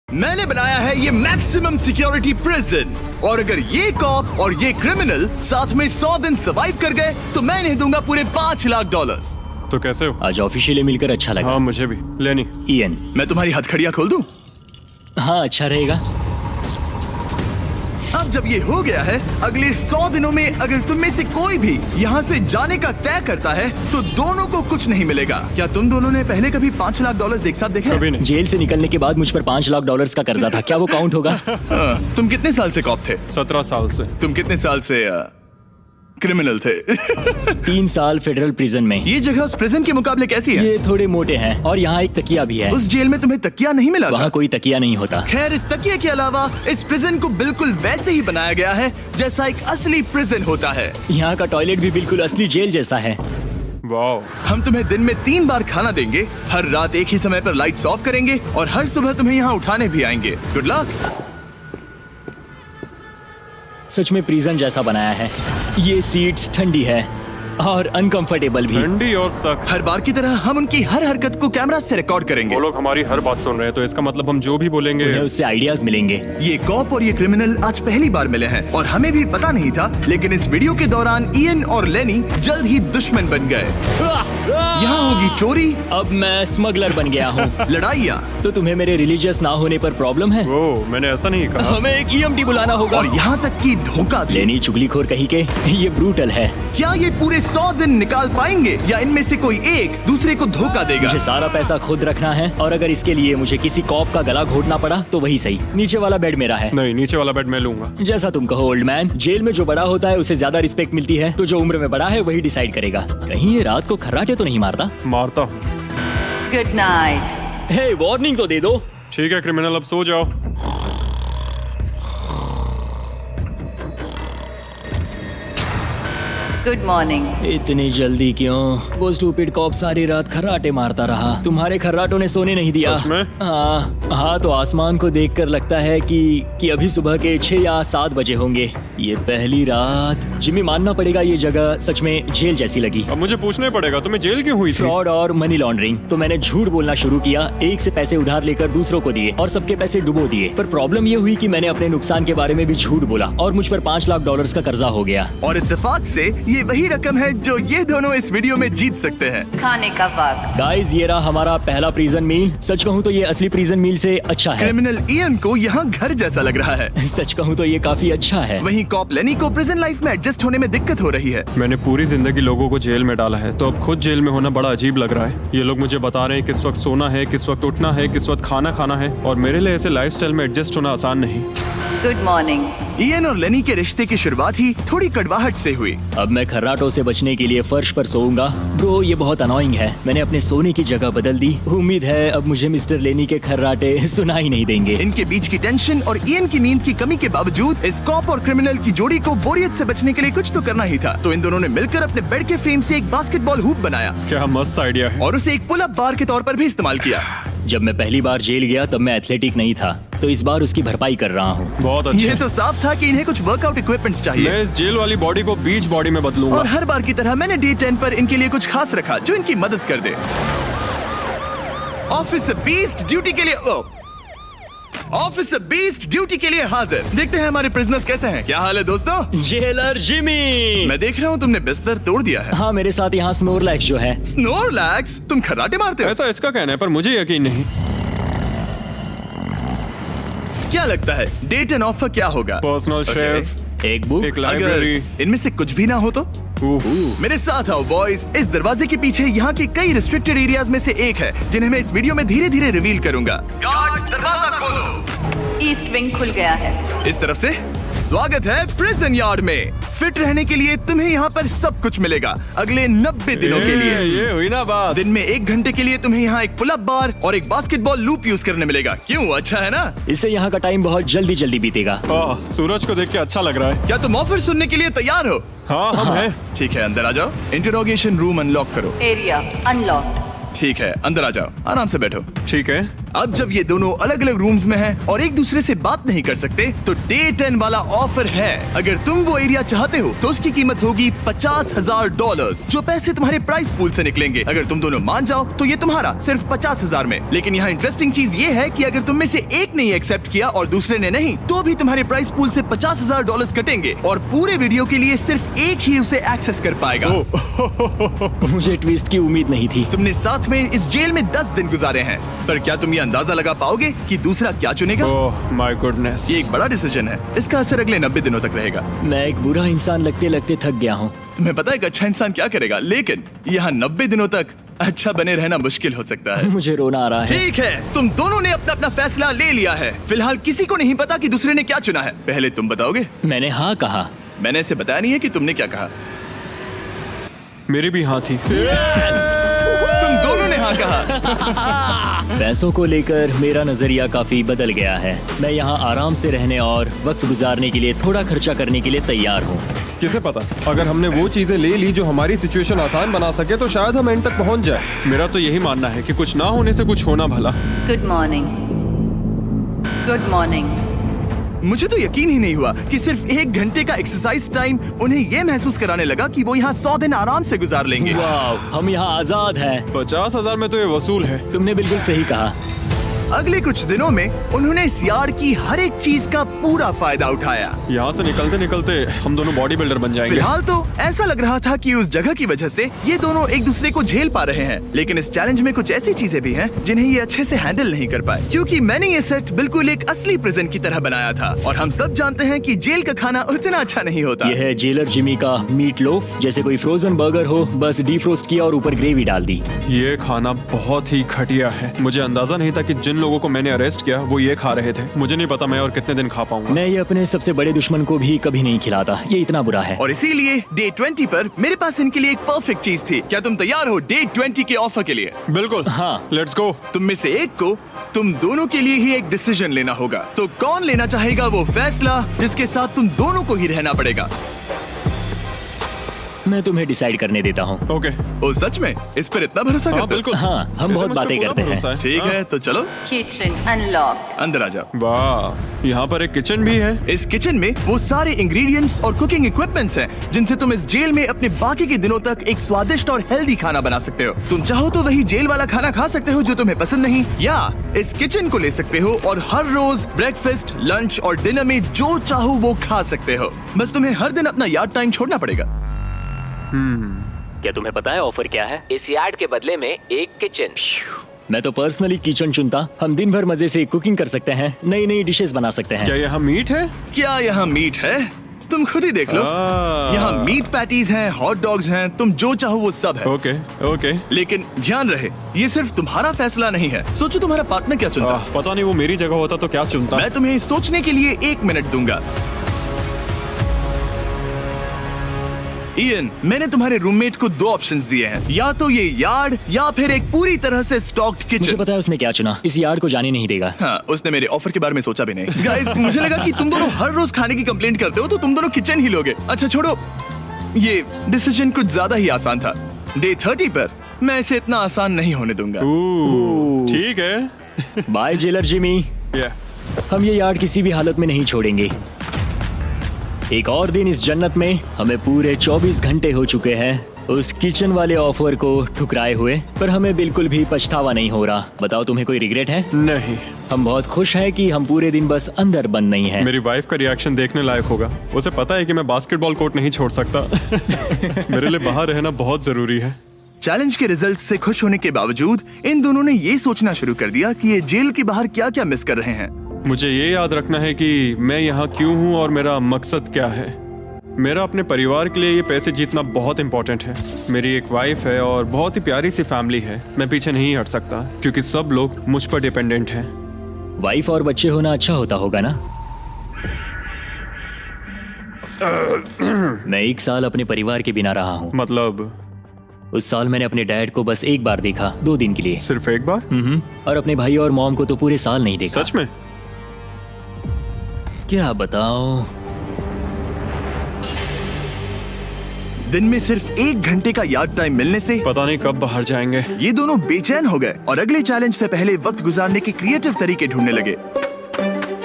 मैंने बनाया है ये मैक्सिमम सिक्योरिटी प्रिजन, और अगर ये कॉप और ये क्रिमिनल साथ में 100 दिन सर्वाइव कर गए तो मैं इन्हें दूंगा पूरे $5 लाख। तो कैसे हो? आज ऑफिशियली मिलकर अच्छा लगा। हाँ मुझे भी। लेनी इयन, मैं तुम्हारी हथकड़ियां खोल दूं? हाँ अच्छा रहेगा। अब जब ये हो गया है, अगले 100 दिनों में अगर तुम में से कोई भी यहाँ से जाने का तय करता है तो दोनों को कुछ नहीं मिलेगा। क्या तुम दोनों ने पहले कभी $5 लाख एक साथ देखे? कभी नहीं। जेल से निकलने के बाद मुझ पर $5 लाख का कर्जा था, क्या वो काउंट होगा? तुम कितने साल से कॉप थे? 17 साल से। तुम कितने साल से क्रिमिनल थे? 3 साल फेडरल प्रिजन में। ये जगह उस प्रिजन के मुकाबले कैसी है? ये थोड़े मोटे हैं और यहाँ एक तकिया भी है। उस जेल में तुम्हें तकिया नहीं मिला था? वहाँ कोई तकिया नहीं होता। खैर, इस तकिए के अलावा इस प्रिजन को बिल्कुल वैसे ही बनाया गया है जैसा एक असली प्रिजन होता है। यहाँ का टॉयलेट भी बिल्कुल असली जेल जैसा है। वाओ। हम तुम्हें दिन में 3 बार खाना देंगे, हर रात एक ही समय पर लाइट्स ऑफ करेंगे और हर सुबह तुम्हें यहाँ उठाने भी आएंगे। Good luck. सच में प्रिजन जैसा बनाया है। ये सीट्स ठंडी है और अनकंफर्टेबल भी। ठंडी और सख्त। हर बार की तरह हम उनकी हर हरकत को कैमरा से रिकॉर्ड करेंगे। वो लोग हमारी हर बात सुन रहे हैं, तो इसका मतलब हम जो भी बोलेंगे उन्हें उससे आइडियाज मिलेंगे। ये कॉप और ये क्रिमिनल आज पहली बार मिले हैं और हमें भी पता नहीं था, लेकिन इस वीडियो के दौरान इयन और लेनी जल्द ही दुश्मन बन गए। यहाँ होगी चोरी, अब मैं स्मगलर बन गया हूँ। लड़ाइयाँ, तो तुम्हें मेरे रिलीजियस ना होने पर प्रॉब्लम है? वो मैंने ऐसा नहीं कहा। हमें एक EMT बुलाना होगा। और यहाँ तक कि धोखा भी। लेनी चुगलीखोर कहीं के, ये ब्रूटल है। क्या ये पूरे 100 दिन निकाल पाएंगे या इनमें से कोई एक दूसरे को धोखा देगा? मुझे सारा पैसा खुद रखना है और अगर इसके लिए मुझे किसी कॉप का गला घोटना पड़ा तो वही सही। नीचे वाला बेड मेरा है। नहीं, नीचे वाला बेड मैं लूंगा। जैसा तुम कहो ओल्ड मैन। जेल में जो बड़ा होता है उसे ज्यादा रिस्पेक्ट मिलती है, तो जो उम्र में बड़ा है वही डिसाइड करेगा। कहीं ये रात को खर्राटे तो नहीं मारता? मारता हूँ। Good night. हे, वार्निंग तो दे दो। ठीक है क्रिमिनल, अब सो जाओ। Good morning. इतनी जल्दी क्यों? वो स्टूपिड कॉप सारी रात खर्राटे मारता रहा। तुम्हारे खर्राटों ने सोने नहीं दिया। सच में? हाँ, तो आसमान को देखकर लगता है कि अभी सुबह के 6 या 7 बजे होंगे। ये पहली रात। जिम्मी, मानना पड़ेगा ये जगह सच में जेल जैसी लगी। अब मुझे पूछने पड़ेगा तुम्हें जेल क्यों हुई थी? फ्रॉड और मनी लॉन्ड्रिंग। तो मैंने झूठ बोलना शुरू किया, एक से पैसे उधार लेकर दूसरों को दिए और सबके पैसे डुबो दिए। पर प्रॉब्लम ये हुई कि मैंने अपने नुकसान के बारे में भी झूठ बोला और मुझ पर $5 लाख का कर्जा हो गया। और इत्तेफाक से ये वही रकम है जो ये दोनों इस वीडियो में जीत सकते हैं। खाने का वक्त। गाइस, ये रहा हमारा पहला प्रिजन मील। सच कहूँ तो ये असली प्रिजन मील से अच्छा है। क्रिमिनल इयन को यहाँ घर जैसा लग रहा है। सच कहूँ तो ये काफी अच्छा है। वहीं कॉप लेनी को प्रिजन लाइफ में एडजस्ट होने में दिक्कत हो रही है। मैंने पूरी जिंदगी लोगों को जेल में डाला है, तो अब खुद जेल में होना बड़ा अजीब लग रहा है। ये लोग मुझे बता रहे हैं किस वक्त सोना है, किस वक्त उठना है, किस वक्त खाना खाना है, और मेरे लिए ऐसे लाइफस्टाइल में एडजस्ट होना आसान नहीं। Good morning. इयन और लेनी के रिश्ते की शुरुआत ही थोड़ी कड़वाहट से हुई। अब मैं खर्राटों से बचने के लिए फर्श पर सोऊंगा। ब्रो, ये बहुत अनोइंग है। मैंने अपने सोने की जगह बदल दी। उम्मीद है अब मुझे मिस्टर लेनी के खर्राटे सुनाई नहीं देंगे। इनके बीच की टेंशन और इयन की नींद की कमी के बावजूद इस कॉप और क्रिमिनल की जोड़ी को बोरियत से बचने के लिए कुछ तो करना ही था। तो इन दोनों ने मिलकर अपने बेड के फ्रेम से एक बास्केटबॉल हूप बनाया क्या मस्त आइडिया है। और उसे एक पुल अप बार के तौर पर भी इस्तेमाल किया। जब मैं पहली बार जेल गया तब मैं एथलेटिक नहीं था, तो इस बार उसकी भरपाई कर रहा हूँ। बहुत अच्छा। ये तो साफ था कि इन्हें कुछ वर्कआउट इक्विपमेंट्स चाहिए। मैं इस जेल वाली बॉडी को बीच बॉडी में बदलूंगा। और हर बार की तरह मैंने डे 10 पर इनके लिए कुछ खास रखा जो इनकी मदद कर दे। ऑफिसर बीस्ट ड्यूटी के लिए ऑफिसर बीस्ट ड्यूटी के लिए हाजिर। देखते हैं हमारे प्रिजनर्स कैसे हैं। क्या हाल है दोस्तों? Jailer Jimmy. मैं देख रहा हूँ तुमने बिस्तर तोड़ दिया है। हाँ, मेरे साथ यहाँ स्नोरलैक्स जो है। स्नोरलैक्स? तुम खर्राटे मारते हो? ऐसा इसका कहना है, पर मुझे यकीन नहीं। क्या लगता है डे 10 ऑफर क्या होगा? Personal Okay. शेफ, एक बुक। एक लाइब्रेरी। अगर इनमें से कुछ भी ना हो तो? मेरे साथ आओ बॉयज। इस दरवाजे के पीछे यहाँ के कई रिस्ट्रिक्टेड एरियाज में से एक है जिन्हें मैं इस वीडियो में धीरे धीरे रिवील करूंगा। गार्ड, दरवाजा खोलो। ईस्ट विंग खुल गया है। इस तरफ से स्वागत है प्रिजन यार्ड में। फिट रहने के लिए तुम्हें यहाँ पर सब कुछ मिलेगा अगले 90 दिनों के लिए। ये हुई ना बात। दिन में 1 घंटे के लिए तुम्हें यहाँ एक पुल अप बार और एक बास्केटबॉल लूप यूज करने मिलेगा। क्यों, अच्छा है ना? इससे यहाँ का टाइम बहुत जल्दी जल्दी बीतेगा। सूरज को देख के अच्छा लग रहा है। क्या तुम ऑफर सुनने के लिए तैयार हो? हाँ, हम हैं। ठीक है, अंदर आ जाओ। इंटरोगेशन रूम अनलॉक करो। Area unlocked. ठीक है, अंदर आ जाओ, आराम से बैठो। ठीक है। अब जब ये दोनों अलग अलग रूम्स में हैं और एक दूसरे से बात नहीं कर सकते, तो डे 10 वाला ऑफर है। अगर तुम वो एरिया चाहते हो तो उसकी कीमत होगी $50,000, जो पैसे तुम्हारे प्राइस पूल से निकलेंगे। अगर तुम दोनों मान जाओ तो ये तुम्हारा सिर्फ 50,000 में। लेकिन यहाँ इंटरेस्टिंग चीज ये है कि अगर तुम में से एक ने एक्सेप्ट किया और दूसरे ने नहीं, तो भी तुम्हारे प्राइस पूल से $50,000 कटेंगे और पूरे वीडियो के लिए सिर्फ एक ही उसे एक्सेस कर पाएगा। मुझे ट्विस्ट की उम्मीद नहीं थी। तुमने साथ में इस जेल में 10 दिन गुजारे हैं, पर क्या तुम ये अंदाजा लगा पाओगे कि दूसरा क्या चुनेगा? ओह माय गुडनेस, ये एक बड़ा डिसीजन है। इसका असर अगले 90 दिनों तक रहेगा। मैं एक बुरा इंसान लगते लगते थक गया हूँ। तुम्हें पता है एक अच्छा इंसान क्या करेगा, लेकिन यहाँ 90 दिनों तक अच्छा बने रहना मुश्किल हो सकता है। मुझे रोना आ रहा है। ठीक है, तुम दोनों ने अपना अपना फैसला ले लिया है। फिलहाल किसी को नहीं पता कि दूसरे ने क्या चुना है। पहले तुम बताओगे? मैंने हाँ कहा। मैंने इसे बताया नहीं है कि तुमने क्या कहा। मेरी भी हाँ थी। तुम दोनों ने हाँ कहा। पैसों को लेकर मेरा नजरिया काफी बदल गया है। मैं यहाँ आराम से रहने और वक्त गुजारने के लिए थोड़ा खर्चा करने के लिए तैयार हूँ। किसे पता, अगर हमने वो चीजें ले ली जो हमारी सिचुएशन आसान बना सके तो शायद हम एंड तक पहुंच जाए। मेरा तो यही मानना है कि कुछ ना होने से कुछ होना भला। Good morning. Good morning. मुझे तो यकीन ही नहीं हुआ कि सिर्फ 1 घंटे का एक्सरसाइज टाइम उन्हें ये महसूस कराने लगा कि वो यहाँ 100 दिन आराम से गुजार लेंगे। वाह, हम यहाँ आजाद हैं। 50,000 में तो ये वसूल है। तुमने बिल्कुल सही कहा। अगले कुछ दिनों में उन्होंने इस यार्ड की हर एक चीज का पूरा फायदा उठाया। यहाँ से निकलते निकलते हम दोनों बॉडी बिल्डर बन जाएंगे। फिलहाल तो ऐसा लग रहा था कि उस जगह की वजह से ये दोनों एक दूसरे को झेल पा रहे हैं, लेकिन इस चैलेंज में कुछ ऐसी चीजें भी हैं जिन्हें ये अच्छे से हैंडल नहीं कर पाए, क्योंकि मैंने ये सेट बिल्कुल एक असली प्रिजन की तरह बनाया था और हम सब जानते हैं कि जेल का खाना उतना अच्छा नहीं होता। यह है जेलर जिमी का मीट लोफ, जैसे कोई फ्रोजन बर्गर हो, बस डीफ्रोस्ट किया और ऊपर ग्रेवी डाल दी। ये खाना बहुत ही घटिया है। मुझे अंदाजा नहीं था कि जिन लोगों को मैंने अरेस्ट किया वो ये खा रहे थे। मुझे नहीं पता मैं और कितने दिन खा पाऊंगा। मैं ये अपने सबसे बड़े दुश्मन को भी कभी नहीं खिलाता, ये इतना बुरा है। और इसीलिए डे 20 पर मेरे पास इनके लिए एक परफेक्ट चीज थी। क्या तुम तैयार हो डे 20 के ऑफर के लिए? बिल्कुल हाँ। Let's go. तुम में से एक को तुम दोनों के लिए ही एक डिसीजन लेना होगा। तो कौन लेना चाहेगा वो फैसला जिसके साथ तुम दोनों को ही रहना पड़ेगा? मैं तुम्हें डिसाइड करने देता हूँ। ओके। ओ सच में इस पर इतना भरोसा हाँ करते हो? बिल्कुल। हाँ, हम बहुत बातें करते हैं। ठीक है, तो चलो Kitchen unlocked. अंदर आ जाओ। वाह, यहाँ पर एक किचन भी है। इस किचन में वो सारे इंग्रेडिएंट्स और कुकिंग इक्विपमेंट्स हैं जिनसे तुम इस जेल में अपने बाकी के दिनों तक एक स्वादिष्ट और हेल्दी खाना बना सकते हो। तुम चाहो तो वही जेल वाला खाना खा सकते हो जो तुम्हें पसंद नहीं, या इस किचन को ले सकते हो और हर रोज ब्रेकफास्ट, लंच और डिनर में जो चाहो वो खा सकते हो। बस तुम्हें हर दिन अपना यार्ड टाइम छोड़ना पड़ेगा। क्या तुम्हें पता है ऑफर क्या है? इस यार्ड के बदले में एक किचन। मैं तो पर्सनली किचन चुनता। हम दिन भर मजे से कुकिंग कर सकते हैं, नई नई डिशेस बना सकते हैं। क्या यहाँ मीट है? क्या यहाँ मीट है? तुम खुद ही देख लो। यहाँ मीट पैटीज हैं, हॉट डॉग्स हैं, तुम जो चाहो वो सब है। Okay okay. लेकिन ध्यान रहे, ये सिर्फ तुम्हारा फैसला नहीं है। सोचो तुम्हारा पार्टनर क्या चुनता। पता नहीं वो मेरी जगह होता तो क्या चुनता। मैं तुम्हें सोचने के लिए 1 मिनट दूंगा। इयन, मैंने तुम्हारे रूममेट को 2 ऑप्शंस दिए हैं, या तो ये यार्ड या फिर एक पूरी तरह से स्टॉक्ड मुझे किचन। पता है उसने क्या चुना। इस यार्ड को जाने नहीं देगा। हाँ, उसने मेरे ऑफर के बारे में सोचा भी नहीं। गाइस, मुझे लगा कि तुम दोनों हर रोज खाने की कंप्लेंट करते हो तो तुम दोनों किचन ही लोगे। अच्छा छोड़ो, ये डिसीजन कुछ ज्यादा ही आसान था। डे 30 पर मैं इसे इतना आसान नहीं होने दूंगा। ठीक है। By jailer Jimmy. हम ये यार्ड किसी भी हालत में नहीं छोड़ेंगे। एक और दिन इस जन्नत में। हमें पूरे 24 घंटे हो चुके हैं उस किचन वाले ऑफर को ठुकराए हुए, पर हमें बिल्कुल भी पछतावा नहीं हो रहा। बताओ, तुम्हें कोई रिग्रेट है? नहीं। हम बहुत खुश हैं कि हम पूरे दिन बस अंदर बंद नहीं हैं। मेरी वाइफ का रिएक्शन देखने लायक होगा। उसे पता है कि मैं बास्केटबॉल कोर्ट नहीं छोड़ सकता। मेरे लिए बाहर रहना बहुत जरूरी है। चैलेंज के रिजल्ट से खुश होने के बावजूद इन दोनों ने ये सोचना शुरू कर दिया कि ये जेल के बाहर क्या क्या मिस कर रहे हैं। मुझे ये याद रखना है कि मैं यहाँ क्यों हूँ और मेरा मकसद क्या है। मेरा अपने परिवार के लिए ये पैसे जीतना बहुत इंपॉर्टेंट है। मेरी एक वाइफ है और बहुत ही प्यारी सी फैमिली है। मैं पीछे नहीं हट सकता क्योंकि सब लोग मुझ पर डिपेंडेंट हैं। वाइफ और बच्चे होना अच्छा होता होगा ना? मैं 1 साल अपने परिवार के बिना रहा हूँ। मतलब? उस साल मैंने अपने डैड को बस 1 बार देखा, 2 दिन के लिए। सिर्फ 1 बार? और अपने भाई और मॉम को तो पूरे साल नहीं देखा। सच में? क्या बताओ। दिन में सिर्फ 1 घंटे का यार्ड टाइम मिलने से पता नहीं कब बाहर जाएंगे। ये दोनों बेचैन हो गए और अगले चैलेंज से पहले वक्त गुजारने के क्रिएटिव तरीके ढूंढने लगे।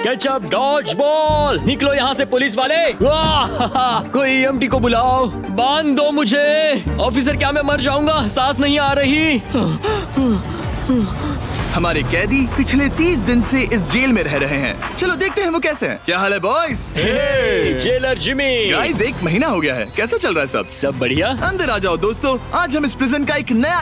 केचप डॉज बॉल, निकलो यहाँ से पुलिस वाले। वाह, कोई EMT को बुलाओ, बांध दो मुझे। ऑफिसर क्या मैं मर जाऊंगा, सांस नहीं आ रही। हमारे कैदी पिछले 30 दिन से इस जेल में रह रहे हैं। चलो देखते हैं वो कैसे हैं। क्या हाल है बॉयज? Jailer Jimmy. गाइस 1 महीना हो गया है, कैसा चल रहा है सब? सब बढ़िया। अंदर आ जाओ दोस्तों, आज हम इस प्रिजन का एक नया